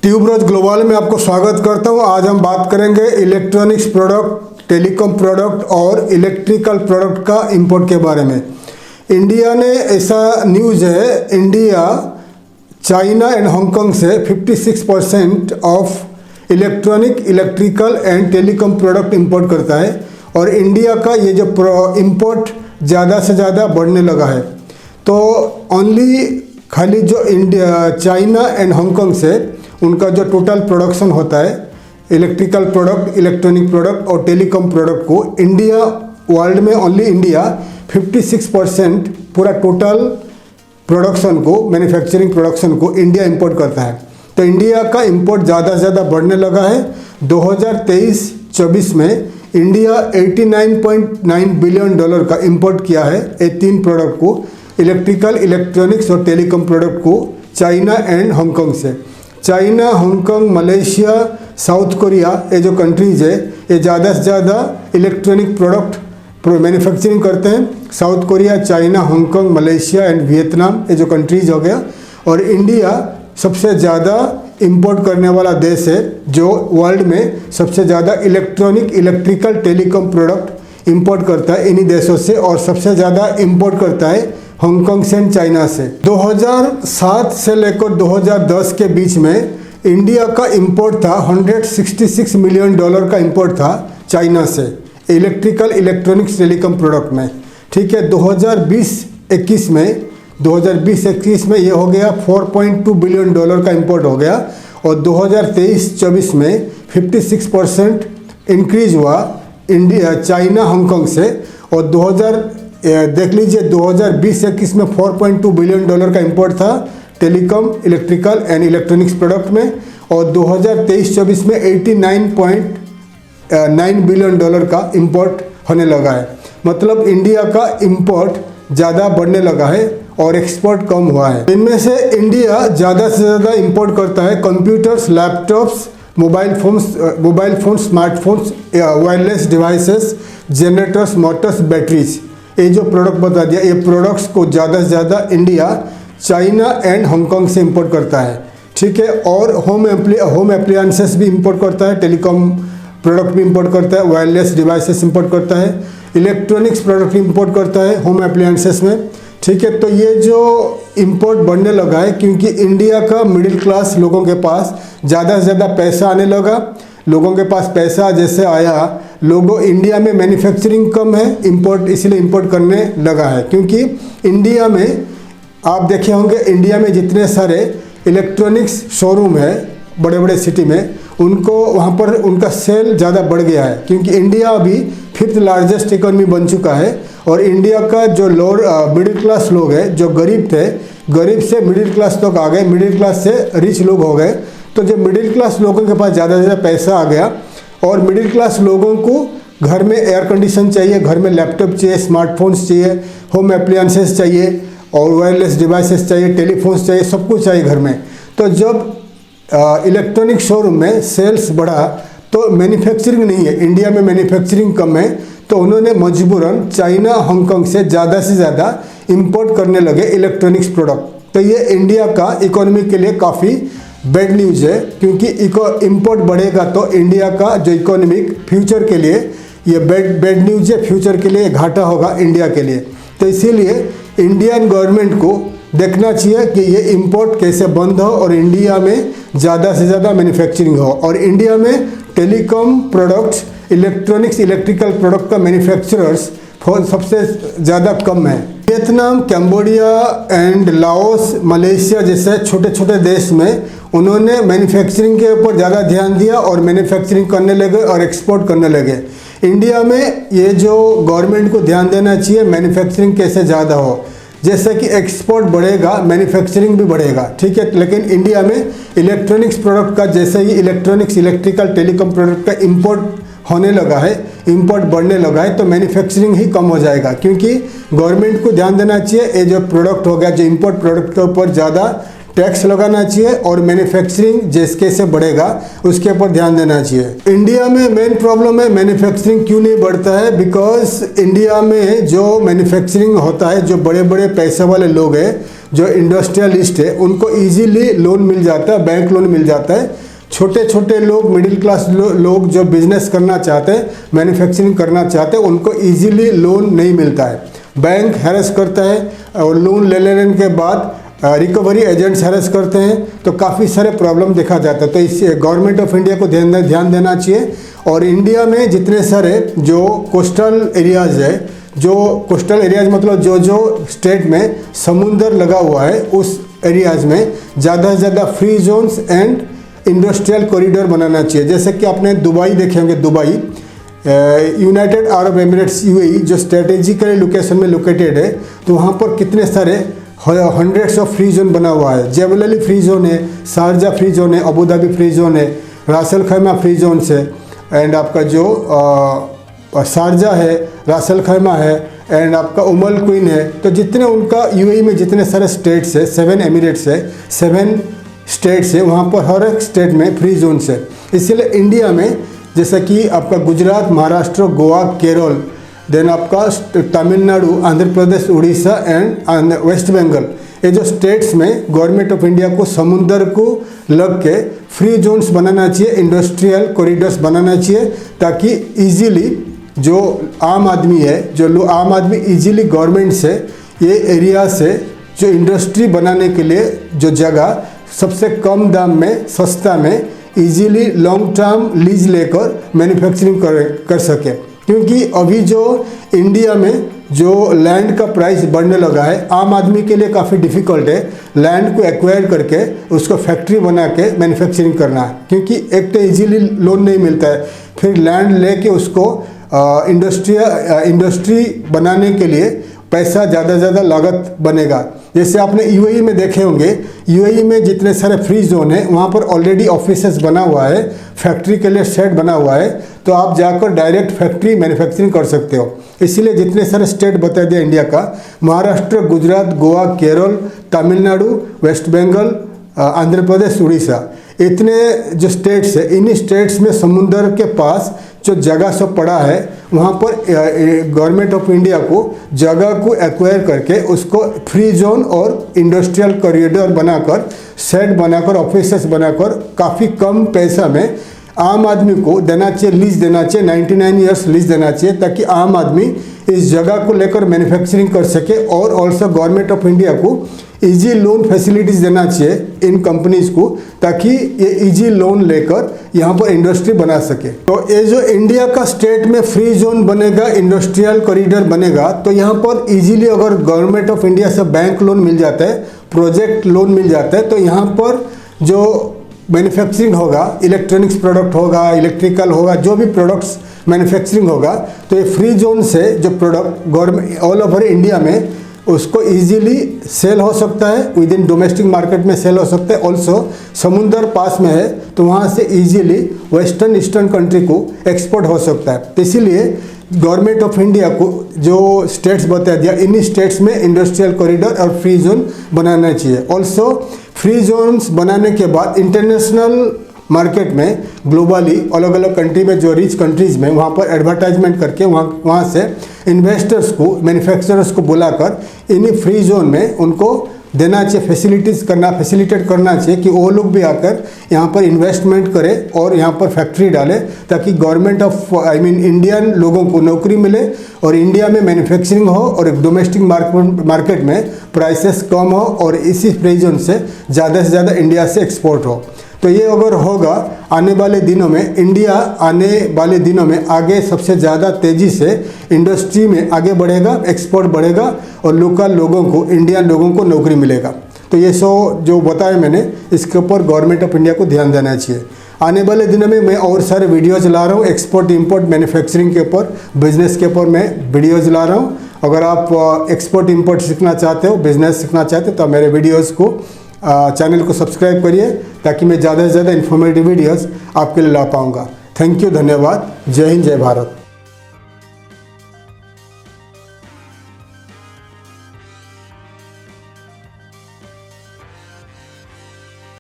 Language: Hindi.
ट्यूबरोज ग्लोबल में आपको स्वागत करता हूं। आज हम बात करेंगे इलेक्ट्रॉनिक्स प्रोडक्ट, टेलीकॉम प्रोडक्ट और इलेक्ट्रिकल प्रोडक्ट का इंपोर्ट के बारे में। इंडिया ने ऐसा न्यूज़ है, इंडिया चाइना एंड हांगकांग से 56% of electronic, electrical and telecom product import करता है और इंडिया का ये जो इंपोर्ट ज़्यादा से ज़्यादा बढ़ने लगा है। तो ओनली खाली जो इंडिया, चाइना एंड हांगकांग से उनका जो टोटल प्रोडक्शन होता है इलेक्ट्रिकल प्रोडक्ट, इलेक्ट्रॉनिक प्रोडक्ट और टेलीकॉम प्रोडक्ट को, इंडिया वर्ल्ड में ओनली इंडिया 56% पूरा टोटल प्रोडक्शन को, मैन्युफैक्चरिंग प्रोडक्शन को इंडिया इंपोर्ट करता है। तो इंडिया का इंपोर्ट ज़्यादा से ज़्यादा बढ़ने लगा है। 2023-24 में इंडिया $89.9 बिलियन का इंपोर्ट किया है ये तीन प्रोडक्ट को, इलेक्ट्रिकल, इलेक्ट्रॉनिक्स और टेलीकॉम प्रोडक्ट को, चाइना एंड हांगकांग से। China, Hong Kong, Malaysia, south Korea, ये जो कंट्रीज़ है ये ज़्यादा से ज़्यादा इलेक्ट्रॉनिक प्रोडक्ट मैन्युफैक्चरिंग करते हैं। South Korea, China, Hong Kong, Malaysia and Vietnam, ये जो कंट्रीज़ हो गया। और इंडिया सबसे ज़्यादा इंपोर्ट करने वाला देश है जो वर्ल्ड में सबसे ज़्यादा electronic, electrical, telecom product import करता है इन्हीं देशों से, और सबसे ज़्यादा इंपोर्ट करता है हांगकांग से, चाइना से। 2007 से लेकर 2010 के बीच में इंडिया का इंपोर्ट था $166 मिलियन का इंपोर्ट था चाइना से इलेक्ट्रिकल, इलेक्ट्रॉनिक्स, टेलीकॉम प्रोडक्ट में। ठीक है, 2020-21 में ये हो गया $4.2 बिलियन का इंपोर्ट हो गया और 2023-24 में 56% इंक्रीज हुआ इंडिया, चाइना, हांगकांग से। और देख लीजिए 2020-21 में $4.2 बिलियन का इंपोर्ट था telecom, electrical and electronics product में, और 2023-24 में $89.9 बिलियन का इंपोर्ट होने लगा है। मतलब इंडिया का इंपोर्ट ज़्यादा बढ़ने लगा है और एक्सपोर्ट कम हुआ है। इनमें से इंडिया ज़्यादा से ज़्यादा इंपोर्ट करता है computers, laptops, mobile phone, smartphones, wireless devices, generators, Motors, batteries. ये जो प्रोडक्ट बता दिया, ये प्रोडक्ट्स को ज़्यादा से ज़्यादा इंडिया चाइना एंड हांगकांग से इंपोर्ट करता है। ठीक है, और होम एप्लियंसेस भी इंपोर्ट करता है, टेलीकॉम प्रोडक्ट भी इंपोर्ट करता है, वायरलेस डिवाइसेस इंपोर्ट करता है, इलेक्ट्रॉनिक्स प्रोडक्ट इंपोर्ट करता है होम एप्लियंसेस में। ठीक है, तो ये जो इंपोर्ट बढ़ने लगा है क्योंकि इंडिया का मिडिल क्लास लोगों के पास ज़्यादा से ज़्यादा पैसा आने लगा। लोगों के पास पैसा जैसे आया, लोगों इंडिया में मैन्युफैक्चरिंग कम है, इंपोर्ट इसलिए इंपोर्ट करने लगा है। क्योंकि इंडिया में आप देखे होंगे, इंडिया में जितने सारे इलेक्ट्रॉनिक्स शोरूम है बड़े बड़े सिटी में, उनको वहाँ पर उनका सेल ज़्यादा बढ़ गया है क्योंकि इंडिया अभी 5th लार्जेस्ट इकोनॉमी बन चुका है। और इंडिया का जो मिडिल क्लास लोग हैं, जो गरीब थे, गरीब से मिडिल क्लास तक आ गए, मिडिल क्लास से रिच लोग हो गए। तो जो मिडिल क्लास लोगों के पास ज़्यादा से ज़्यादा पैसा आ गया और मिडिल क्लास लोगों को घर में एयर कंडीशन चाहिए, घर में लैपटॉप चाहिए, स्मार्टफोन्स चाहिए, होम एप्लियंसेस चाहिए और वायरलेस डिवाइसेस चाहिए, टेलीफोन्स चाहिए, सब कुछ चाहिए घर में। तो जब इलेक्ट्रॉनिक शोरूम में सेल्स बढ़ा तो मैन्युफैक्चरिंग नहीं है, इंडिया में मैन्युफैक्चरिंग कम है, तो उन्होंने मजबूरन चाइना, हांगकांग से ज़्यादा इंपोर्ट करने लगे इलेक्ट्रॉनिक्स प्रोडक्ट। तो ये इंडिया का इकोनॉमी के लिए काफ़ी बैड न्यूज़ है क्योंकि इंपोर्ट बढ़ेगा तो इंडिया का जो इकोनॉमिक फ्यूचर के लिए ये बैड न्यूज़ है, फ्यूचर के लिए घाटा होगा इंडिया के लिए। तो इसीलिए इंडियन गवर्नमेंट को देखना चाहिए कि ये इंपोर्ट कैसे बंद हो और इंडिया में ज़्यादा से ज़्यादा मैन्युफैक्चरिंग हो। और इंडिया में telecom products, electronics, electrical product का मैन्युफैक्चरर्स सबसे ज़्यादा कम है। Vietnam, Cambodia and Laos, Malaysia जैसे छोटे छोटे देश में उन्होंने मैन्युफैक्चरिंग के ऊपर ज़्यादा ध्यान दिया और मैन्युफैक्चरिंग करने लगे और एक्सपोर्ट करने लगे। इंडिया में ये जो गवर्नमेंट को ध्यान देना चाहिए मैन्युफैक्चरिंग कैसे ज़्यादा हो, जैसे कि एक्सपोर्ट बढ़ेगा मैन्युफैक्चरिंग भी बढ़ेगा। ठीक है, लेकिन इंडिया में इलेक्ट्रॉनिक्स प्रोडक्ट का, जैसे ही इलेक्ट्रॉनिक्स, इलेक्ट्रिकल, टेलीकॉम प्रोडक्ट का इंपोर्ट होने लगा है, इंपोर्ट बढ़ने लगा है, तो मैन्युफैक्चरिंग ही कम हो जाएगा। क्योंकि गवर्नमेंट को ध्यान देना चाहिए ये जो प्रोडक्ट हो गया, जो इंपोर्ट प्रोडक्ट के ऊपर ज़्यादा टैक्स लगाना चाहिए और मैन्युफैक्चरिंग जिस कैसे बढ़ेगा उसके ऊपर ध्यान देना चाहिए। इंडिया में मेन प्रॉब्लम है मैन्युफैक्चरिंग क्यों नहीं बढ़ता है, बिकॉज इंडिया में जो मैन्युफैक्चरिंग होता है, जो बड़े बड़े पैसे वाले लोग हैं जो इंडस्ट्रियलिस्ट है उनको इजीली लोन मिल जाता है, बैंक लोन मिल जाता है। छोटे छोटे लोग, मिडिल क्लास लोग जो बिजनेस करना चाहते हैं, मैन्युफैक्चरिंग करना चाहते हैं, उनको इजीली लोन नहीं मिलता है। बैंक हैरेस करता है और लोन ले लेने के बाद रिकवरी एजेंट्स हैरेस करते हैं, तो काफ़ी सारे प्रॉब्लम देखा जाता है। तो इससे गवर्नमेंट ऑफ इंडिया को ध्यान देना चाहिए। और इंडिया में जितने सारे जो कोस्टल एरियाज़ है, जो कोस्टल एरियाज मतलब जो स्टेट में समुंदर लगा हुआ है, उस एरियाज़ में ज़्यादा से ज़्यादा free zones and industrial corridor बनाना चाहिए। जैसे कि आपने दुबई देखे होंगे, Dubai United Arab Emirates UAE जो स्ट्रेटेजिकली लोकेशन में लोकेटेड है, तो वहाँ पर कितने सारे हंड्रेड्स ऑफ फ्री जोन बना हुआ है। जेबल अली फ्री जोन है, शारजा फ्री जोन है, अबू धाबी फ्री जोन है, रास अल खैमा फ्री जोन है, एंड आपका जो शारजा है, रास अल खैमा है, एंड आपका उमल क्वीन है। तो जितने उनका यूएई में जितने सारे स्टेट्स है, 7 एमिरेट्स है, 7 स्टेट्स है, वहाँ पर हर एक स्टेट में फ्री जोन्स है। इसलिए इंडिया में जैसे कि आपका गुजरात, महाराष्ट्र, गोवा, केरल, देन आपका तमिलनाडु, आंध्र प्रदेश, उड़ीसा एंड वेस्ट बंगाल, ये जो स्टेट्स में गवर्नमेंट ऑफ इंडिया को समुंदर को लग के फ्री जोन्स बनाना चाहिए, इंडस्ट्रियल कॉरिडोर्स बनाना चाहिए, ताकि इजीली जो आम आदमी है, जो आम आदमी इजीली गवर्नमेंट से ये एरिया से जो इंडस्ट्री बनाने के लिए जो जगह सबसे कम दाम में, सस्ता में, इजीली लॉन्ग टर्म लीज लेकर मैन्युफैक्चरिंग कर सके। क्योंकि अभी जो इंडिया में जो लैंड का प्राइस बढ़ने लगा है, आम आदमी के लिए काफ़ी डिफ़िकल्ट है लैंड को एक्वायर करके उसको फैक्ट्री बना के मैन्युफैक्चरिंग करना है। क्योंकि एक तो इजीली लोन नहीं मिलता है, फिर लैंड लेके उसको इंडस्ट्री बनाने के लिए पैसा ज़्यादा से ज़्यादा लागत बनेगा। जैसे आपने यूएई में देखे होंगे, यूएई में जितने सारे फ्री जोन है वहाँ पर ऑलरेडी ऑफिसेस बना हुआ है, फैक्ट्री के लिए शेड बना हुआ है, तो आप जाकर डायरेक्ट फैक्ट्री मैन्युफैक्चरिंग कर सकते हो। इसीलिए जितने सारे स्टेट बता दिया इंडिया का, महाराष्ट्र, गुजरात, गोवा, केरल, तमिलनाडु, वेस्ट बंगाल, आंध्र प्रदेश, उड़ीसा, इतने जो स्टेट्स है, इन स्टेट्स में समुंदर के पास जो जगह सब पड़ा है, वहाँ पर गवर्नमेंट ऑफ इंडिया को जगह को एक्वायर करके उसको फ्री जोन और इंडस्ट्रियल कॉरिडोर बनाकर, शेड बनाकर, ऑफिसेस बनाकर काफ़ी कम पैसा में आम आदमी को देना चाहिए, लीज देना चाहिए, 99 ईयर्स लीज देना चाहिए, ताकि आम आदमी इस जगह को लेकर मैन्युफैक्चरिंग कर सके। और ऑल्सो गवर्नमेंट ऑफ इंडिया को इजी लोन फैसिलिटीज़ देना चाहिए इन कंपनीज़ को, ताकि ये इजी लोन लेकर यहाँ पर इंडस्ट्री बना सके। तो ये जो इंडिया का स्टेट में फ्री जोन बनेगा, इंडस्ट्रियल कॉरिडोर बनेगा, तो यहाँ पर इजीली अगर गवर्नमेंट ऑफ इंडिया से बैंक लोन मिल जाता है, प्रोजेक्ट लोन मिल जाता है, तो यहाँ पर जो मैन्युफैक्चरिंग होगा, इलेक्ट्रॉनिक्स प्रोडक्ट होगा, इलेक्ट्रिकल होगा, जो भी प्रोडक्ट्स मैन्युफैक्चरिंग होगा, तो ये फ्री जोन से जो product government all over India में उसको इजीली सेल हो सकता है, विद इन डोमेस्टिक मार्केट में सेल हो सकता है। ऑल्सो समुंदर पास में है, तो वहाँ से इजीली वेस्टर्न ईस्टर्न कंट्री को एक्सपोर्ट हो सकता है। तो इसीलिए गवर्नमेंट ऑफ इंडिया को जो स्टेट्स बता दिया, इन स्टेट्स में इंडस्ट्रियल कॉरिडोर और फ्री जोन बनाना चाहिए। ऑल्सो फ्री जोन्स बनाने के बाद इंटरनेशनल मार्केट में ग्लोबली अलग अलग कंट्री में, जो रिच कंट्रीज़ में, वहाँ पर एडवर्टाइजमेंट करके वहाँ से इन्वेस्टर्स को, मैन्युफैक्चरर्स को बुलाकर इन्हीं फ्री जोन में उनको देना चाहिए, फैसिलिटेट करना चाहिए कि वो लोग भी आकर यहाँ पर इन्वेस्टमेंट करें और यहाँ पर फैक्ट्री डालें, ताकि गवर्नमेंट ऑफ इंडियन लोगों को नौकरी मिले और इंडिया में मैन्युफैक्चरिंग हो और डोमेस्टिक मार्केट में प्राइसेस कम हो और इसी फ्री जोन से ज़्यादा इंडिया से एक्सपोर्ट हो। तो ये अगर होगा, आने वाले दिनों में इंडिया आगे सबसे ज़्यादा तेज़ी से इंडस्ट्री में आगे बढ़ेगा, एक्सपोर्ट बढ़ेगा और लोकल लोगों को, इंडियन लोगों को नौकरी मिलेगा। तो ये जो बताया मैंने, इसके ऊपर गवर्नमेंट ऑफ इंडिया को ध्यान देना चाहिए। आने वाले दिनों में मैं और सारे वीडियोज़ ला रहा हूँ, एक्सपोर्ट इंपोर्ट मैन्युफैक्चरिंग के ऊपर, बिजनेस के ऊपर मैं वीडियोज़ ला रहा हूँ। अगर आप एक्सपोर्ट इंपोर्ट सीखना चाहते हो, बिजनेस सीखना चाहते हो, तो मेरे वीडियोज़ को चैनल को सब्सक्राइब करिए, ताकि मैं ज़्यादा से ज़्यादा इन्फॉर्मेटिव वीडियोस आपके लिए ला पाऊँगा। थैंक यू, धन्यवाद। जय हिंद, जय भारत।